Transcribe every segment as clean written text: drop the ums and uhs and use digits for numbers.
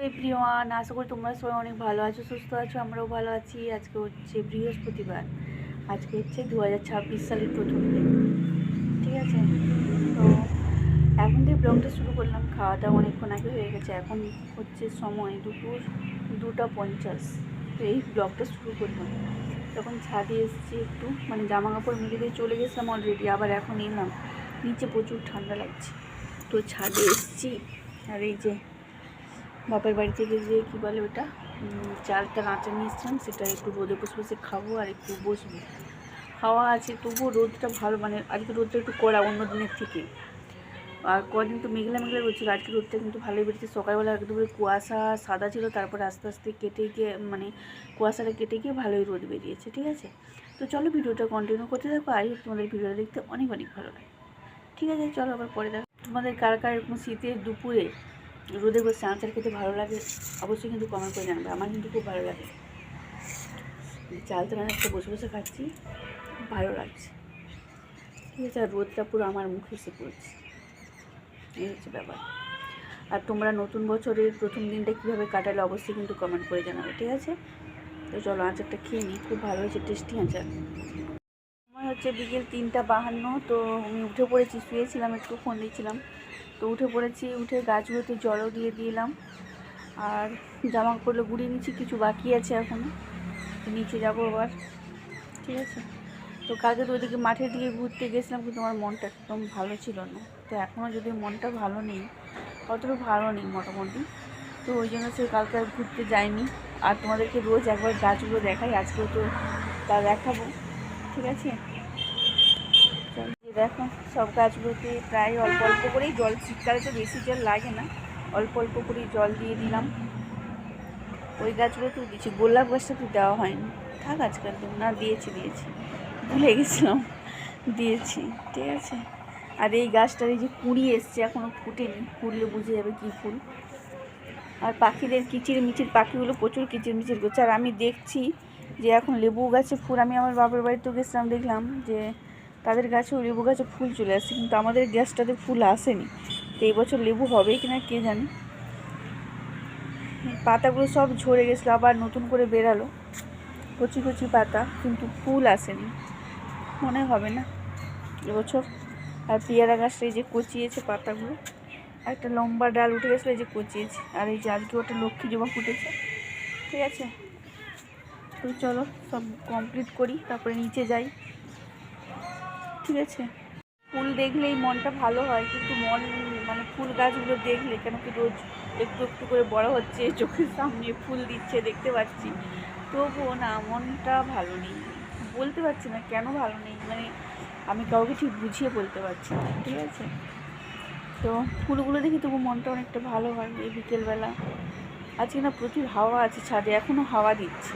Everyone, আশা করি তোমরা সবাই অনেক ভালো আছো, সুস্থ আছো। আমরাও ভালো আছি। আজকে হচ্ছে বৃহস্পতিবার, আজকে হচ্ছে 2026 সালের প্রথম দিন। ঠিক আছে, তো এখন থেকে ব্লগটা শুরু করলাম। খাওয়া দাওয়া অনেকক্ষণ আগে হয়ে গেছে, এখন হচ্ছে সময় দুপুর 2:50। তো এই ব্লগটা শুরু করলাম। তখন ছাদে এসেছি, একটু মানে জামা কাপড় মেলে দিয়ে চলে গেছিলাম অলরেডি, আবার এখন এলাম। নিচে প্রচুর ঠান্ডা লাগছে, তো ছাদে এসেছি। আর এই যে বাপের বাড়ি থেকে যে কী বলে ওটা, চালটা আঁচা নিয়ে এসছিলাম, সেটা একটু রোদে বসে বসে খাবো আর একটু বসবো। হাওয়া আছে, তবুও রোদটা ভালো, মানে আজকে রোদটা একটু কড়া অন্য দিনের থেকে। আর কদিন তো মেঘলা মেঘলা রয়েছিল, আজকে রোদটা কিন্তু ভালোই বেরিয়েছে। সকালবেলা একদম কুয়াশা সাদা ছিল, তারপরে আস্তে আস্তে কেটে গিয়ে মানে কুয়াশাটা কেটে গিয়ে ভালোই রোদ বেরিয়েছে। ঠিক আছে, তো চলো ভিডিওটা কন্টিনিউ করতে থাকো। আই হোপ তোমাদের ভিডিওটা দেখতে অনেক অনেক ভালো লাগে। ঠিক আছে, চলো আবার পরে দেখো। তোমাদের কার কার এরকম শীতের দুপুরে রোদে বসে আচার খেতে ভালো লাগে অবশ্যই কিন্তু কমেন্ট করে জানাবে। আমার কিন্তু খুব ভালো লাগে। চাল তো একটা বসে বসে খাচ্ছি, খুব ভালো লাগছে। ঠিক আছে, আর রোদটা পুরো আমার মুখে এসে পড়ছে, এই হচ্ছে ব্যাপার। আর তোমরা নতুন বছরের প্রথম দিনটা কীভাবে কাটালে অবশ্যই কিন্তু কমেন্ট করে জানাবে। ঠিক আছে, তো চলো আচারটা খেয়ে নিই, খুব ভালো হয়েছে, টেস্টি আচার। আমার হচ্ছে বিকেল 3:52। তো আমি উঠে পড়েছি, শুয়েছিলাম একটু, ফোন দিয়েছিলাম, তো উঠে পড়েছি। উঠে গাছগুলোতে জলও দিয়ে দিলাম, আর জামা কাপড়গুলো গুড়িয়ে নিচ্ছি, কিছু বাকি আছে এখনও, নিচে যাবো আবার। ঠিক আছে, তো কালকে তো ওইদিকে মাঠের দিকে ঘুরতে গেছিলাম, কিন্তু আমার মনটা একদম ভালো ছিল না। তো এখনও যদি মনটা ভালো নেই, অতটা ভালো নেই মোটামুটি, তো ওই জন্য সে কালকে আর ঘুরতে যাইনি। আর তোমাদেরকে রোজ একবার গাছগুলো দেখাই, আজকেও তো তা দেখাবো। ঠিক আছে, দেখো সব গাছগুলোতে প্রায় অল্প অল্প করেই জল, শীতকালে তো বেশি জল লাগে না, অল্প অল্প করেই জল দিয়ে দিলাম। ওই গাছগুলোতেও দিয়েছি, গোলাপ গাছটা তো দেওয়া হয়নি, থাক আজকাল তো না, দিয়েছি ভুলে গেছিলাম, দিয়েছি। ঠিক আছে, আর এই গাছটার এই যে কুঁড়ি এসছে, এখনও ফুটেনি, ফুটলে বুঝে যাবে কী ফুল। আর পাখিদের কিচিরমিচির, পাখিগুলো প্রচুর কিচিরমিচির করছে। আর আমি দেখছি যে এখন লেবু গাছে ফুল, আমি আমার বাবার বাড়িতে গেছিলাম, দেখলাম যে তাদের গাছেও লেবু গাছে ফুল চলে আসছে, কিন্তু আমাদের গাছটাতে ফুল আসেনি। তো এই বছর লেবু হবে কি না কে জানে। পাতাগুলো সব ঝরে গেছিলো, আবার নতুন করে বেরালো কচি কচি পাতা, কিন্তু ফুল আসেনি, মনে হবে না এবছর। আর পেয়ারা গাছটা এই যে কচিয়েছে পাতাগুলো, আর একটা লম্বা ডাল উঠে গেছিলো, এই যে কচিয়েছে। আর এই যে আজকে ওটা লক্ষ্মী জবা ফুটেছে। ঠিক আছে, তো চলো সব কমপ্লিট করি, তারপরে নিচে যাই। ঠিক আছে, ফুল দেখলেই মনটা ভালো হয়, কিন্তু মন মানে ফুল গাছগুলো দেখলে, কেন কি রোজ একটু একটু করে বড় হচ্ছে, চোখের সামনে ফুল দিচ্ছে দেখতে পাচ্ছি, তবুও না মনটা ভালো নেই। বলতে পারছি না কেন ভালো নেই, মানে আমি কাউকে ঠিক বুঝিয়ে বলতে পারছি না। ঠিক আছে, তো ফুলগুলো দেখি তবু মনটা অনেকটা ভালো হয়। এই বিকেলবেলা আজকে না প্রচুর হাওয়া আছে ছাদে, এখনও হাওয়া দিচ্ছে,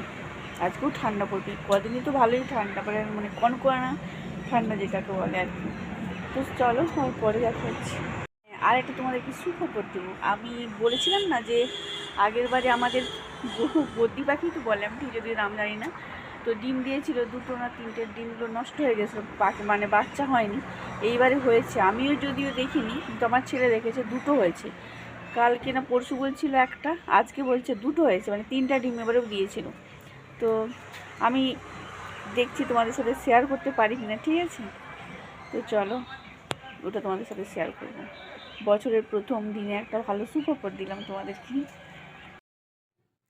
আজকেও ঠান্ডা পড়বে। কদিনই তো ভালোই ঠান্ডা পড়ে, মানে কনকনা ঠান্ডা যেটাকে বলে আর কি। তো চলো আমি পরে দেখা হচ্ছে। আর একটা তোমাদেরকে সুখবর দেবো। আমি বলেছিলাম না যে আগের বারে আমাদের বদ্রি পাখি তো বলে, আমি ঠিক যদি নাম জানি না, তো ডিম দিয়েছিল 2টো না 3টে, ডিমগুলো নষ্ট হয়ে গেছিলো, পাখি মানে বাচ্চা হয়নি। এইবারে হয়েছে, আমিও যদিও দেখিনি, কিন্তু আমার ছেলে দেখেছে 2টো হয়েছে। কালকে না পরশু বলছিল একটা, আজকে বলছে 2টো হয়েছে, মানে 3টা ডিম এবারেও দিয়েছিল। তো আমি দেখছি তোমাদের সাথে শেয়ার করতে পারি কিনা। ঠিক আছে, তো চলো ওটা তোমাদের সাথে শেয়ার করবো। বছরের প্রথম দিনে একটা ভালো সুখবর দিলাম তোমাদেরকে।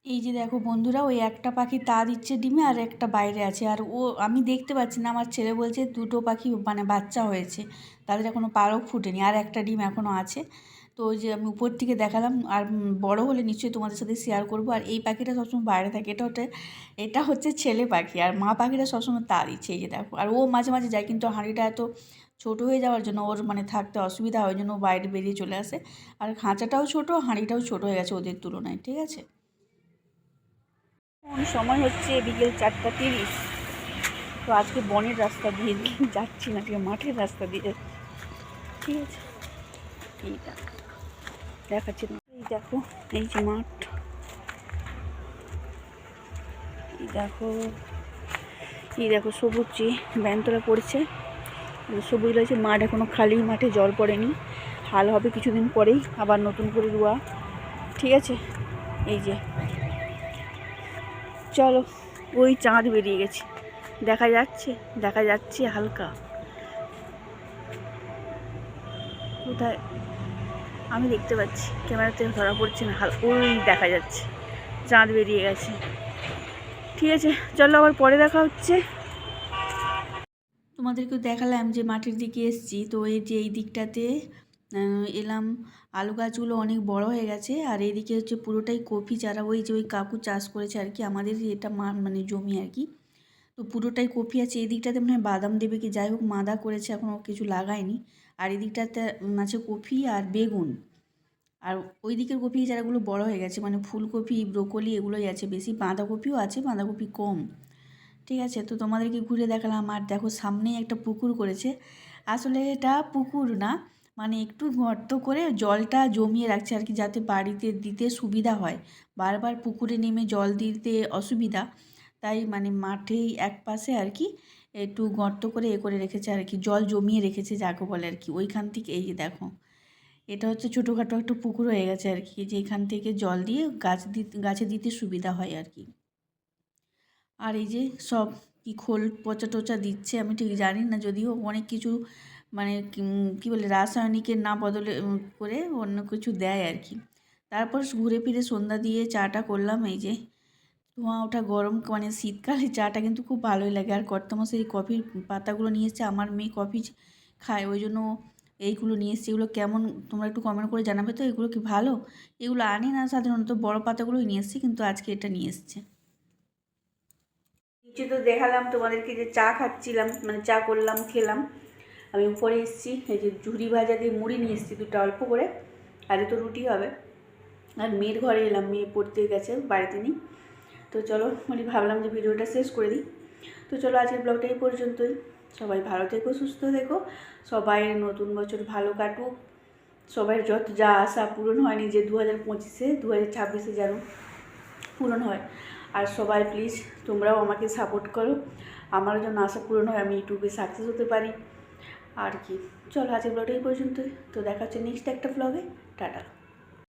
এই যে দেখো বন্ধুরা, ওই একটা পাখি তা দিচ্ছে ডিমে, আর একটা বাইরে আছে। আর ও আমি দেখতে পাচ্ছি না, আমার ছেলে বলছে 2টো পাখি মানে বাচ্চা হয়েছে, তাদের এখনও পালক ফুটেনি, আর একটা ডিম এখনও আছে। তো ওই যে আমি উপর থেকে দেখালাম, আর বড় হলে নিশ্চয়ই তোমাদের সাথে শেয়ার করবো। আর এই পাখিটা সবসময় বাইরে থাকে, এটা হচ্ছে ছেলে পাখি, আর মা পাখিটা সবসময় তা দিচ্ছে। এই যে দেখো, আর ও মাঝে মাঝে যায়, কিন্তু হাঁড়িটা এত ছোটো হয়ে যাওয়ার জন্য ওর মানে থাকতে অসুবিধা হয়, ওই জন্য ও বাইরে বেরিয়ে চলে আসে। আর খাঁচাটাও ছোটো, হাঁড়িটাও ছোটো হয়ে গেছে ওদের তুলনায়। ঠিক আছে, সময় হচ্ছে বিকেল 4:30। তো আজকে বনের রাস্তা দিয়ে যাচ্ছি না, ঠিক মাঠের রাস্তা দিয়ে। ঠিক আছে, এইটা দেখাচ্ছি না, এই দেখো এই যে মাঠ, এই দেখো সবুজ যে ব্যানতলা পড়েছে, সবুজ লাগছে। মাঠ এখনও খালি, মাঠে জল পড়েনি, হাল হবে কিছুদিন পরেই, আবার নতুন করে রোয়া। ঠিক আছে, এই যে চলো, ওই চাঁদ বেরিয়ে গেছে, দেখা যাচ্ছে হালকা। কোথায় আমি দেখতে পাচ্ছি, ক্যামেরাতে ধরা পড়ছে না, ওই দেখা যাচ্ছে চাঁদ বেরিয়ে গেছে। ঠিক আছে, চলো আবার পরে দেখা হচ্ছে। তোমাদেরকেও দেখালাম যে মাঠের দিকে এসেছি, তো এই যে এই দিকটাতে এলাম, আলু গাছগুলো অনেক বড় হয়ে গেছে, আর এইদিকে হচ্ছে পুরোটাই কপি চারা, ওই যে ওই কাকু চাষ করেছে আর কি, আমাদের এটা মানে জমি আর কি, তো পুরোটাই কপি আছে। এই দিকটাতে মনে হয় বাদাম দেবে কি যাই হোক, মাদা করেছে, এখনও কিছু লাগায়নি। আর এই দিকটাতে আছে কপি আর বেগুন, আর ওই দিকের কপি চারাগুলো বড় হয়ে গেছে, মানে ফুলকপি ব্রোকলি এগুলোই আছে বেশি, বাঁধাকপিও আছে, বাঁধাকপি কম। ঠিক আছে, তো তোমাদেরকে ঘুরে দেখালাম। আর দেখো সামনেই একটা পুকুর করেছে, আসলে এটা পুকুর না, মানে একটু গর্ত করে জলটা জমিয়ে রাখছে আর কি, যাতে বাড়িতে দিতে সুবিধা হয়, বারবার পুকুরে নেমে জল দিতে অসুবিধা, তাই মানে মাঠেই এক পাশে আর কি একটু গর্ত করে করে রেখেছে আর কি, জল জমিয়ে রেখেছে যাকে বলে আর কি। ওইখান থেকে এই যে দেখো, এটা হচ্ছে ছোটোখাটো একটা পুকুর হয়ে গেছে আর কি, যেখান থেকে জল দিয়ে গাছে দিতে সুবিধা হয় আর কি। আর এই যে সব কি খোল পচা টোচা দিচ্ছে, আমি ঠিক জানি না, যদিও অনেক কিছু মানে কী বলে রাসায়নিকের না বদলে করে অন্য কিছু দেয় আর কি। তারপর ঘুরে ফিরে সন্ধ্যা দিয়ে চাটা করলাম। এই যে ধোঁয়া ওঠা গরম, মানে শীতকালে চাটা কিন্তু খুব ভালোই লাগে। আর কর্তামশাই এই কফির পাতাগুলো নিয়ে এসছে, আমার মেয়ে কফি খায়, ওই জন্য এইগুলো নিয়ে এসছে। এগুলো কেমন তোমরা একটু কমেন্ট করে জানাবে তো, এগুলো কি ভালো? এগুলো আনি না সাধারণত, বড় পাতাগুলোই নিয়ে এসছে, কিন্তু আজকে এটা নিয়ে এসছে। নিচে তো দেখালাম তোমাদেরকে যে চা খাচ্ছিলাম, মানে চা করলাম খেলাম। আমি উপরে এসেছি, এই যে ঝুড়ি ভাজা দিয়ে মুড়ি নিয়ে এসেছি দুটো অল্প করে, আরে তো রুটি হবে। আর মেয়ের ঘরে এলাম, মেয়ে পড়তে গেছে, বাড়িতে নেই। তো চলো মানে ভাবলাম যে ভিডিওটা শেষ করে দিই। তো চলো আজকের ব্লগটা এই পর্যন্তই। সবাই ভালো থেকো, সুস্থ থেকো, সবাই নতুন বছর ভালো কাটুক, সবাই যত যা আশা পূরণ হয়নি যে 2025-এ 2026-এ যেন পূরণ হয়। আর সবাই প্লিজ তোমরাও আমাকে সাপোর্ট করো, আমারও যেন আশা পূরণ হয়, আমি ইউটিউবে সাকসেস হতে পারি আর কি। চলো আজকের ব্লগটা এই পর্যন্তই, তো দেখা হচ্ছে নেক্সট একটা ব্লগে। টাটা।